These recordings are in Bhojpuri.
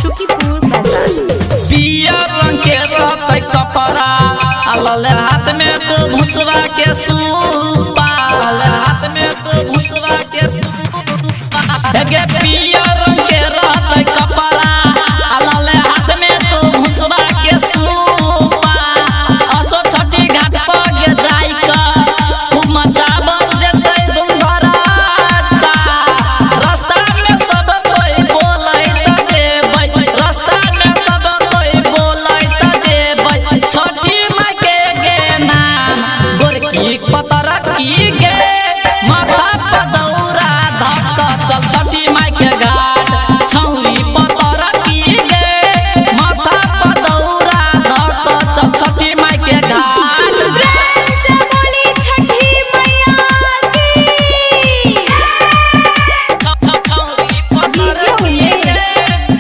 सुखीपुर बाजार। पियर रंग के रहते कपड़ा लाले हाथ में तो भुसवा के सूपा लाले हाथ में तो भुसवा के सूपा गे पियर रंग के रहते कपड़ा लाले हाथ में तो भुसवा के सूपा असो छठी घाट पर गे जाई का खूब मचावल जते दुंधरा का रास्ता में सब कोई बोलैत जेबै रास्ता में सब कोई बोलैत जेबै छठी माई के गे नाम गोरकी पतर की गे माथा पर दौरा धक चल छठी माई के घाट छौरी पतर की गे माथा पर दौरा धक चल छठी माई के घाट। प्रेम से बोली छठी मैया की।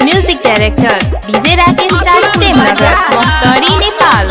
म्यूजिक डायरेक्टर डीजे राकेश राज प्रेमनगर, मोहतरी नेपाल।